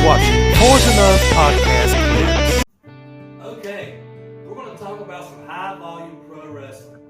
You're watching 4's Enuff Podcast. Okay, we're going to talk about some high volume pro wrestling.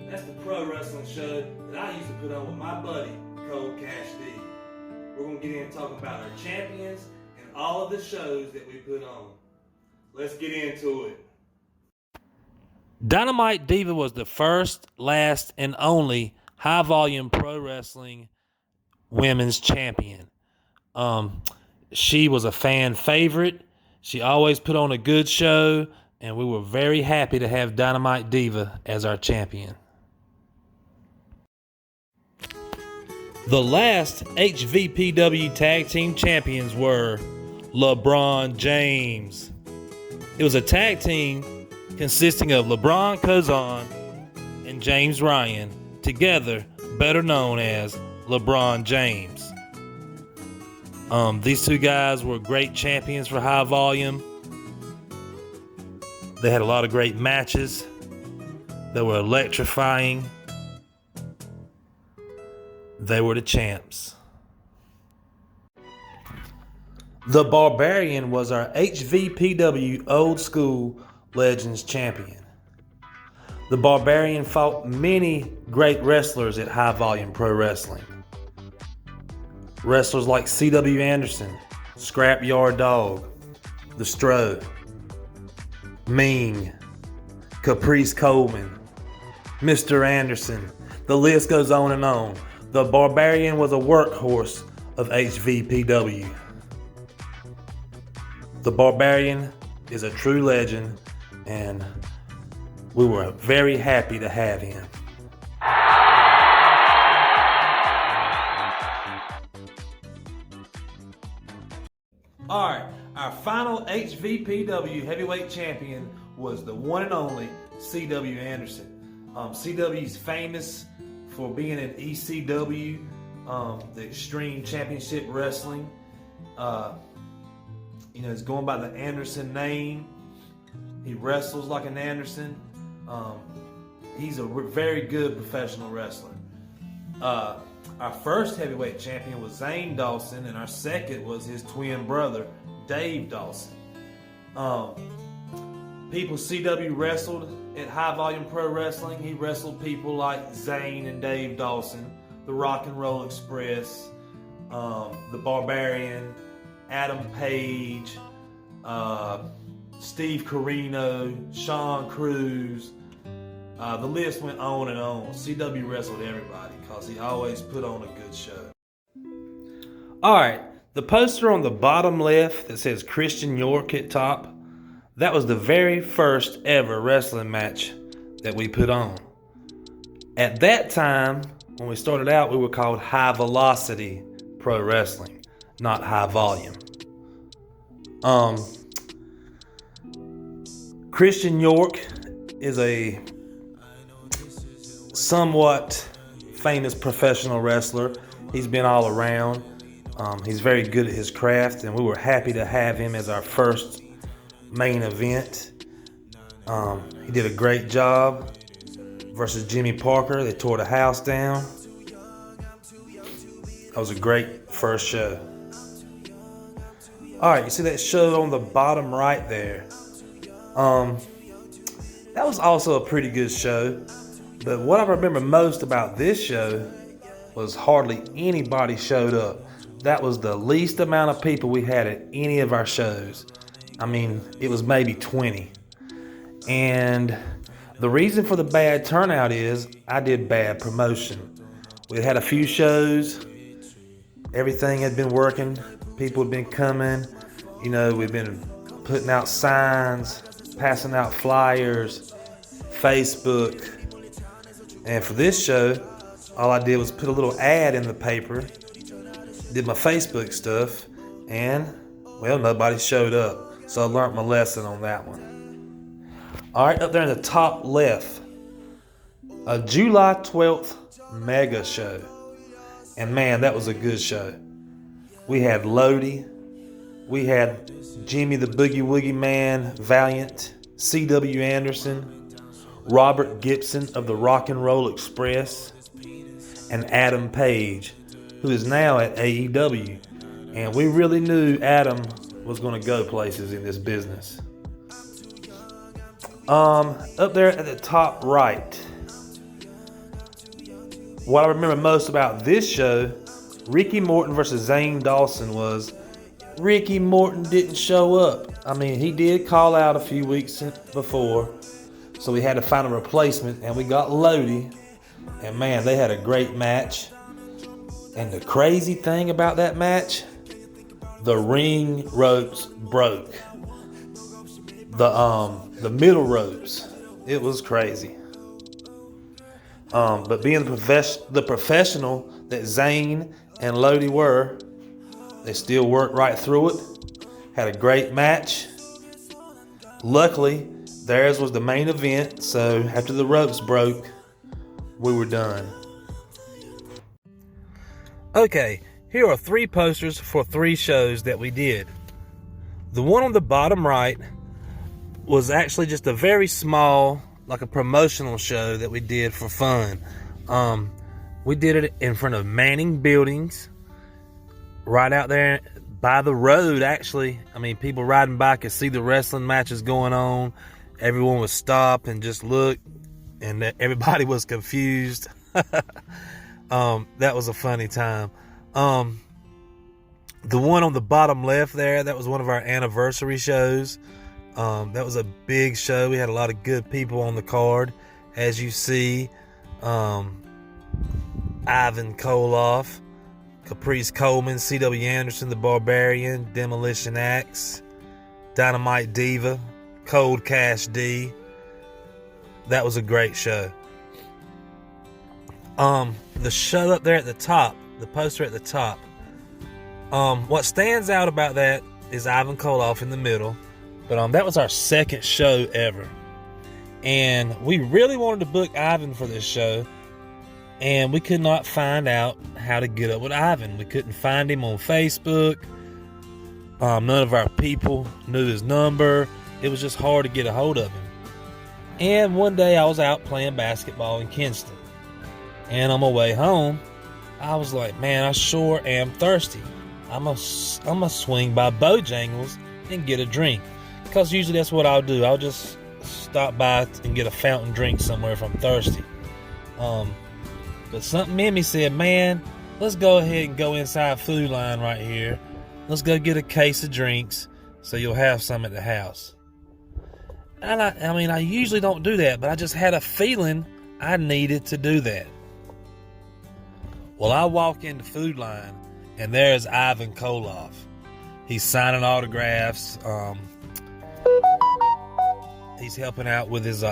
That's the pro wrestling show that I used to put on with my buddy, Cold Cash D. We're going to get in and talk about our champions and all of the shows that we put on. Let's get into it. Dynamite Diva was the first, last, and only high volume pro wrestling women's champion. She was a fan favorite. She always put on a good show, and we were very happy to have Dynamite Diva as our champion. The last HVPW tag team champions were LeBron James. It was a tag team consisting of LeBron Kazan and James Ryan, together better known as LeBron James. These two guys were great champions for high volume. They had a lot of great matches that were electrifying. They were the champs. The Barbarian was our HVPW Old School Legends champion. The Barbarian fought many great wrestlers at high volume pro wrestling. Wrestlers like C.W. Anderson, Scrapyard Dog, The Stro, Ming, Caprice Coleman, Mr. Anderson. The list goes on and on. The Barbarian was a workhorse of HVPW. The Barbarian is a true legend, and we were very happy to have him. Alright, our final HVPW heavyweight champion was the one and only C.W. Anderson. C.W.'s famous for being in ECW, the Extreme Championship Wrestling. He's going by the Anderson name. He wrestles like an Anderson. He's a very good professional wrestler. Our first heavyweight champion was Zane Dawson, and our second was his twin brother, Dave Dawson. People CW wrestled at High Volume Pro Wrestling. He wrestled people like Zane and Dave Dawson, the Rock and Roll Express, the Barbarian, Adam Page, Steve Corino, Sean Cruz. The list went on and on. CW wrestled everybody because he always put on a good show. Alright, the poster on the bottom left that says Christian York at top, that was the very first ever wrestling match that we put on. At that time, when we started out, we were called High Velocity Pro Wrestling, not High Volume. Christian York is a somewhat famous professional wrestler. He's been all around. He's very good at his craft, and we were happy to have him as our first main event. He did a great job versus Jimmy Parker. They tore the house down. That was a great first show. Alright, you see that show on the bottom right there? That was also a pretty good show. But what I remember most about this show was hardly anybody showed up. That was the least amount of people we had at any of our shows. I mean, it was maybe 20. And the reason for the bad turnout is I did bad promotion. We had a few shows. Everything had been working. People had been coming. We've been putting out signs, passing out flyers, Facebook. And for this show, all I did was put a little ad in the paper, did my Facebook stuff, and, well, nobody showed up. So I learned my lesson on that one. Alright, up there in the top left, a July 12th mega show. And man, that was a good show. We had Lodi, we had Jimmy the Boogie Woogie Man, Valiant, C.W. Anderson, Robert Gibson of the Rock and Roll Express, and Adam Page, who is now at AEW. And we really knew Adam was going to go places in this business. Up there at the top right, what I remember most about this show, Ricky Morton versus Zane Dawson, was Ricky Morton didn't show up. I mean, he did call out a few weeks before, so we had to find a replacement, and we got Lodi. And man, they had a great match. And the crazy thing about that match, the ring ropes broke. The middle ropes. It was crazy. But being the professional that Zane and Lodi were, they still worked right through it. Had a great match. Luckily, theirs was the main event, so after the ropes broke, we were done. Okay, here are 3 posters for 3 shows that we did. The one on the bottom right was actually just a very small, like a promotional show that we did for fun. We did it in front of Manning Buildings, right out there by the road, actually. I mean, people riding by could see the wrestling matches going on. Everyone would stop and just look, and everybody was confused. That was a funny time. The one on the bottom left there, that was one of our anniversary shows. That was a big show. We had a lot of good people on the card. As you see, Ivan Koloff, Caprice Coleman, C.W. Anderson, The Barbarian, Demolition Axe, Dynamite Diva, Cold Cash D. That was a great show. The show up there at the top, the poster at the top, what stands out about that is Ivan Koloff in the middle. But that was our second show ever. And we really wanted to book Ivan for this show, and we could not find out how to get up with Ivan. We couldn't find him on Facebook. None of our people knew his number. It was just hard to get a hold of him. And one day I was out playing basketball in Kinston, and on my way home, I was like, man, I sure am thirsty. I'm gonna swing by Bojangles and get a drink. Because usually that's what I'll do. I'll just stop by and get a fountain drink somewhere if I'm thirsty. But something in me said, man, let's go ahead and go inside Food Line right here. Let's go get a case of drinks so you'll have some at the house. And I usually don't do that, but I just had a feeling I needed to do that. Well, I walk into Food Line, and there's Ivan Koloff. He's signing autographs. He's helping out with his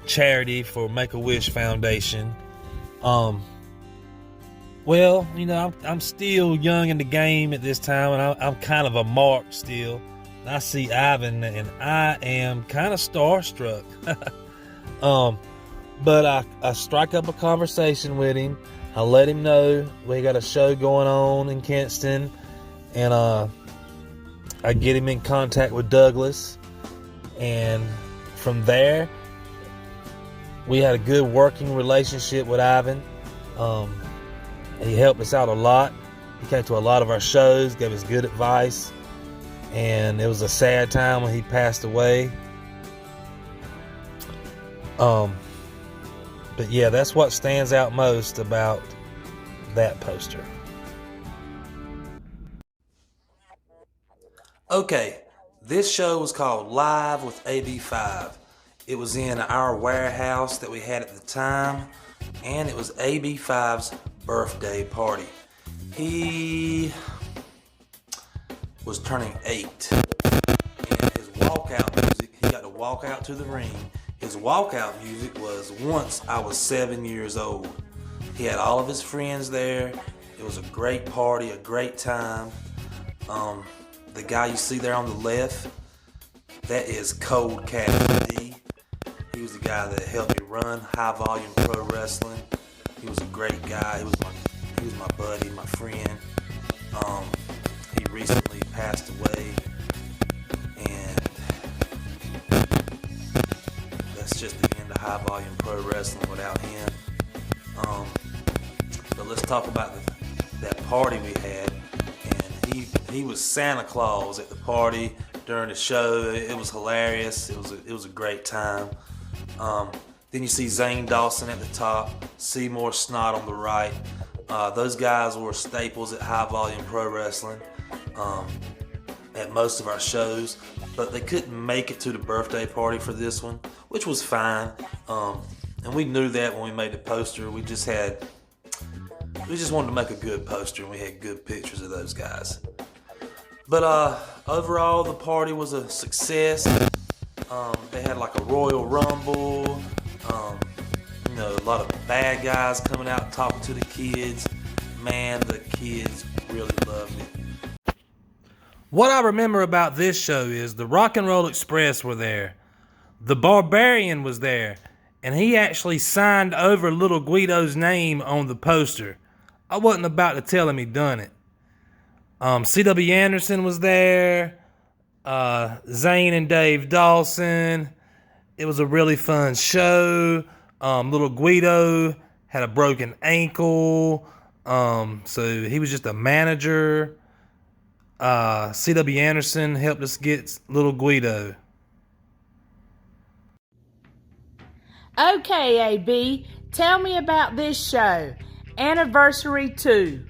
charity for Make-A-Wish Foundation. Well, you know, I'm still young in the game at this time, and I'm kind of a mark still. I see Ivan, and I am kind of starstruck. But I strike up a conversation with him. I let him know we got a show going on in Kinston, and I get him in contact with Douglas, and from there we had a good working relationship with Ivan. He helped us out a lot. He came to a lot of our shows, gave us good advice, and it was a sad time when he passed away. But yeah, that's what stands out most about that poster. Okay, this show was called Live with AB5. It was in our warehouse that we had at the time, and it was AB5's birthday party. He was turning 8, and his walkout music, he got to walk out to the ring. His walkout music was Once I Was 7 Years Old. He had all of his friends there. It was a great party, a great time. The guy you see there on the left, that is Cold Cash D. He was the guy that helped me run High Volume Pro Wrestling. He was a great guy. He was my buddy, my friend. He recently passed away, and that's just the end of High Volume Pro Wrestling without him. But let's talk about that party we had, and he was Santa Claus at the party during the show. It was hilarious. It was a great time. Then you see Zane Dawson at the top, Seymour Snot on the right. Those guys were staples at High Volume Pro Wrestling at most of our shows, but they couldn't make it to the birthday party for this one, which was fine. And we knew that when we made the poster. We just wanted to make a good poster, and we had good pictures of those guys. But overall, the party was a success. They had like a Royal Rumble. A lot of bad guys coming out and talking to the kids. Man, the kids really loved it. What I remember about this show is the Rock and Roll Express were there. The Barbarian was there, and he actually signed over Little Guido's name on the poster. I wasn't about to tell him he done it. C.W. Anderson was there. Zane and Dave Dawson. It was a really fun show. Little Guido had a broken ankle. So he was just a manager. C.W. Anderson helped us get Little Guido. Okay, AB, tell me about this show, Anniversary 2.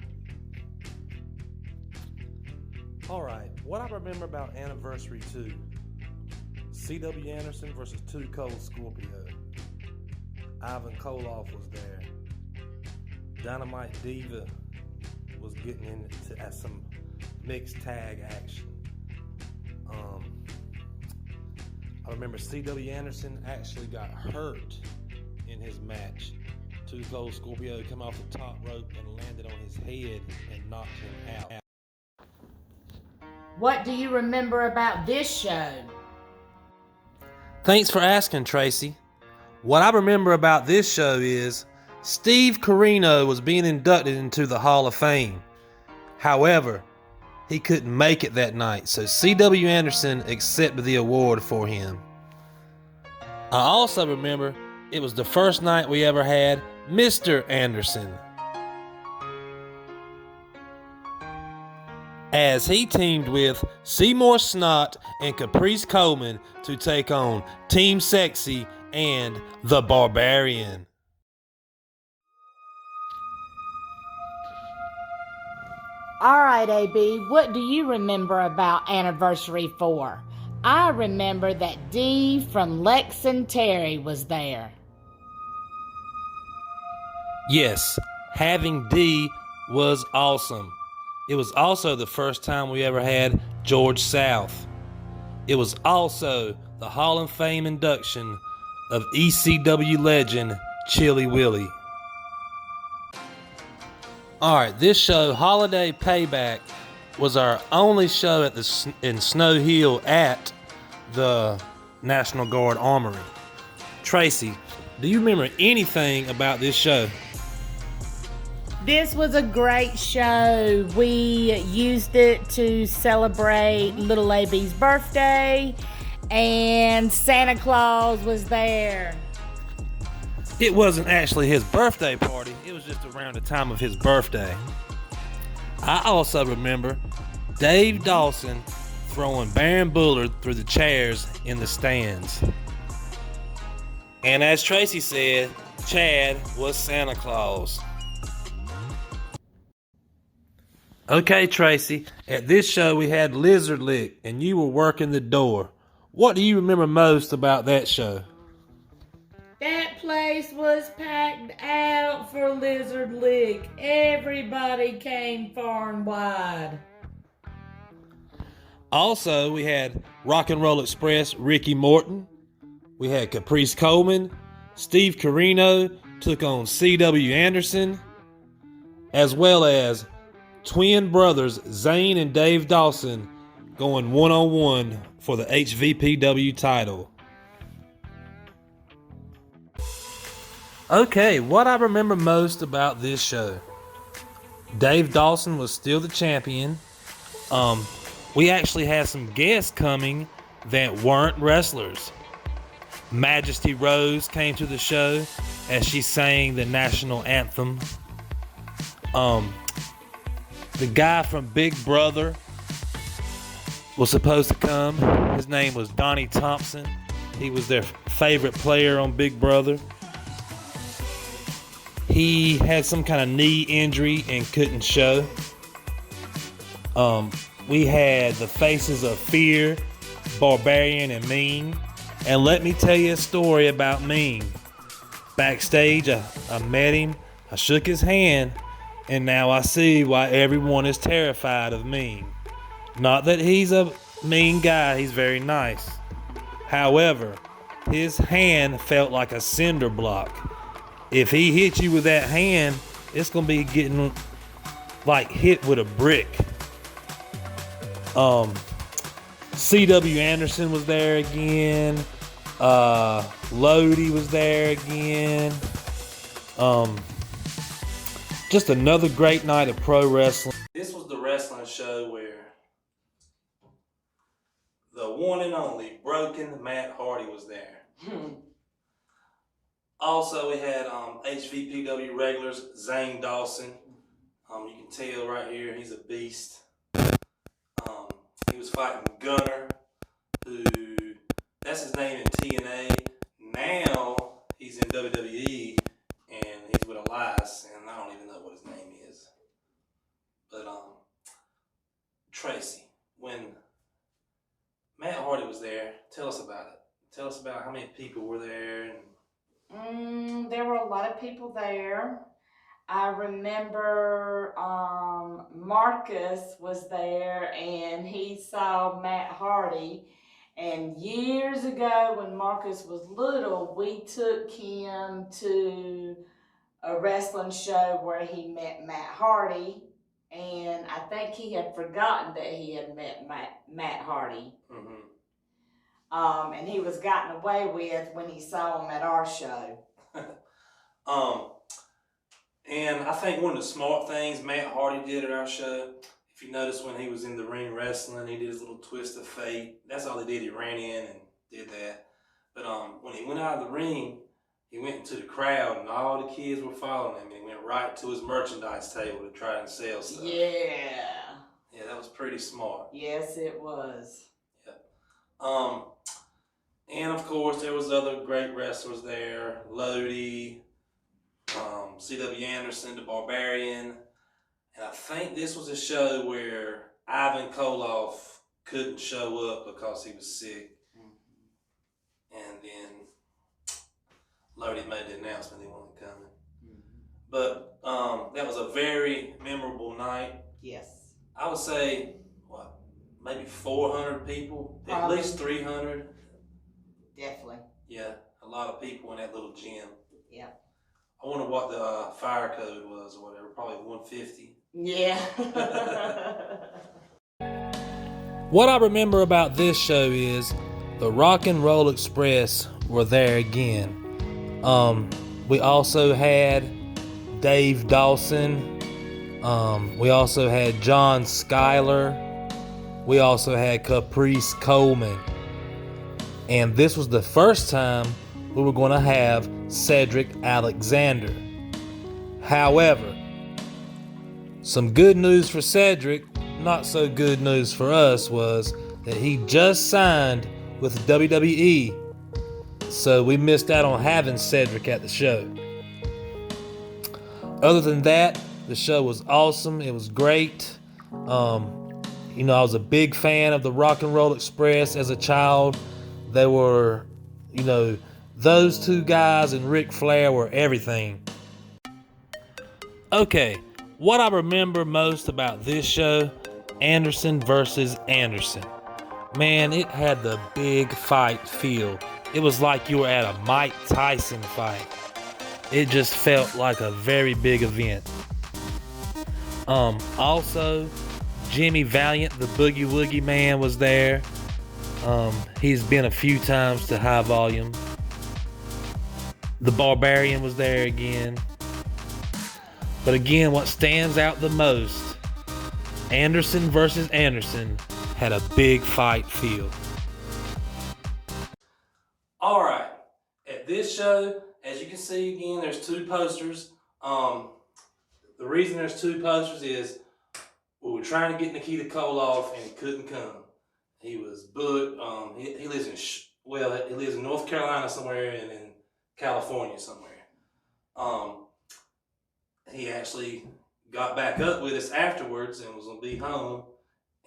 Alright, what I remember about Anniversary 2, C.W. Anderson versus Too Cold Scorpio. Ivan Koloff was there. Dynamite Diva was getting into some mixed tag action. I remember C.W. Anderson actually got hurt in his match. Too Cold Scorpio came off the top rope and landed on his head and knocked him out. What do you remember about this show? Thanks for asking, Tracy. What I remember about this show is Steve Corino was being inducted into the Hall of Fame. However, he couldn't make it that night, so C.W. Anderson accepted the award for him. I also remember it was the first night we ever had Mr. Anderson, as he teamed with Seymour Snot and Caprice Coleman to take on Team Sexy and the Barbarian. All right, AB, what do you remember about Anniversary 4? I remember that Dee from Lex and Terry was there. Yes, having Dee was awesome. It was also the first time we ever had George South. It was also the Hall of Fame induction of ECW legend Chilly Willy. Alright, this show, Holiday Payback, was our only show in Snow Hill at the National Guard Armory. Tracy, do you remember anything about this show? This was a great show. We used it to celebrate little AB's birthday, and Santa Claus was there. It wasn't actually his birthday party. It was just around the time of his birthday. I also remember Dave Dawson throwing Baron Bullard through the chairs in the stands. And as Tracy said, Chad was Santa Claus. Okay, Tracy, at this show we had Lizard Lick and you were working the door. What do you remember most about that show? That place was packed out for Lizard Lick. Everybody came far and wide. Also, we had Rock and Roll Express Ricky Morton. We had Caprice Coleman. Steve Corino took on C.W. Anderson. As well as twin brothers Zane and Dave Dawson going one-on-one for the HVPW title. Okay, what I remember most about this show. Dave Dawson was still the champion. We actually had some guests coming that weren't wrestlers. Majesty Rose came to the show as she sang the national anthem. The guy from Big Brother was supposed to come. His name was Donnie Thompson. He was their favorite player on Big Brother. He had some kind of knee injury and couldn't show. We had the faces of Fear, Barbarian, and Mean. And let me tell you a story about Mean. Backstage, I met him, I shook his hand, and now I see why everyone is terrified of Mean. Not that he's a mean guy, he's very nice. However, his hand felt like a cinder block. If he hit you with that hand, it's going to be getting like hit with a brick. C.W. Anderson was there again. Lodi was there again. Just another great night of pro wrestling. This was the wrestling show where the one and only broken Matt Hardy was there. Also, we had HVPW regulars, Zane Dawson. You can tell right here, he's a beast. He was fighting Gunner, who, that's his name in TNA. Now, he's in WWE, and he's with Elias, and I don't even know what his name is. But, Tracy, when Matt Hardy was there, tell us about it. Tell us about how many people were there. There were a lot of people there. I remember Marcus was there and he saw Matt Hardy. And years ago when Marcus was little, we took him to a wrestling show where he met Matt Hardy. And I think he had forgotten that he had met Matt Hardy. And he was gotten away with when he saw him at our show. And I think one of the smart things Matt Hardy did at our show, if you notice when he was in the ring wrestling, he did his little twist of fate. That's all he did. He ran in and did that. But when he went out of the ring, he went into the crowd and all the kids were following him. And he went right to his merchandise table to try and sell stuff. Yeah. Yeah, that was pretty smart. Yes, it was. Yeah. And of course, there was other great wrestlers there. Lodi, C.W. Anderson, the Barbarian. And I think this was a show where Ivan Koloff couldn't show up because he was sick. And then Lodi made the announcement he wasn't coming. But that was a very memorable night. Yes. I would say, maybe 400 people, Probably. At least 300. Definitely. Yeah, a lot of people in that little gym. Yeah. I wonder what the fire code was or whatever, probably 150. Yeah. What I remember about this show is the Rock and Roll Express were there again. We also had Dave Dawson. We also had John Schuyler. We also had Caprice Coleman. And this was the first time we were going to have Cedric Alexander. However, some good news for Cedric, not so good news for us, was that he just signed with WWE. So we missed out on having Cedric at the show. Other than that, the show was awesome. It was great. I was a big fan of the Rock and Roll Express as a child. They were, those two guys and Ric Flair were everything. Okay, what I remember most about this show, Anderson versus Anderson. Man, it had the big fight feel. It was like you were at a Mike Tyson fight. It just felt like a very big event. Also, Jimmy Valiant, the Boogie Woogie Man, was there. He's been a few times to High Volume. The Barbarian was there again. But again, what stands out the most, Anderson versus Anderson had a big fight feel. All right, at this show, as you can see again, there's two posters. The reason there's two posters is We were trying to get Nikita Koloff, and he couldn't come. He was booked. He lives in he lives in North Carolina somewhere, and in California somewhere. He actually got back up with us afterwards and was gonna be home,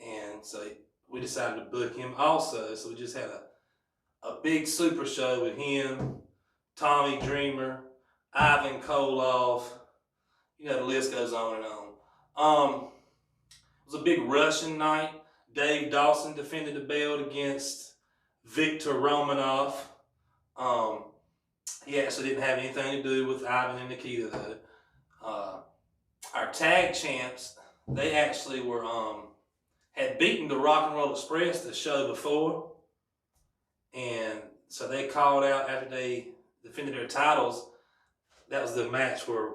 and so we decided to book him also. So we just had a big super show with him, Tommy Dreamer, Ivan Koloff. The list goes on and on. It was a big Russian night. Dave Dawson defended the belt against Victor Romanov. He actually didn't have anything to do with Ivan and Nikita though. Our tag champs, they actually were had beaten the Rock and Roll Express the show before, and so they called out after they defended their titles. That was the match where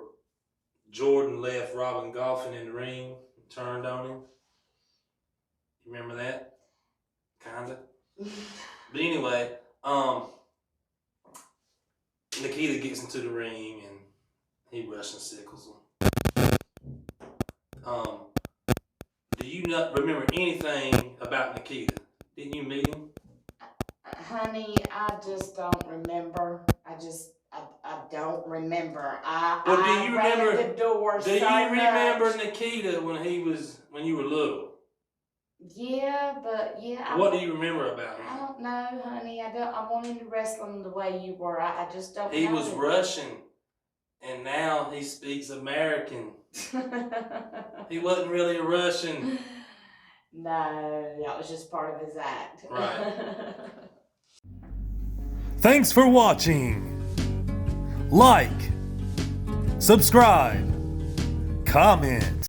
Jordan left Robin Goffin in the ring and turned on him. You remember that? Kinda. But anyway, Nikita gets into the ring and he Russian sickles him. Do you not remember anything about Nikita? Didn't you meet him? Honey, I just don't remember. I don't remember. Well, do you remember the door Do you remember Nikita when you were little? Yeah, but yeah. What do you remember about him? I don't know, honey. I want into wrestling the way you were. I just don't know. He was Russian, and now he speaks American. He wasn't really a Russian. No, that was just part of his act. Right. Thanks for watching. Like, subscribe, comment.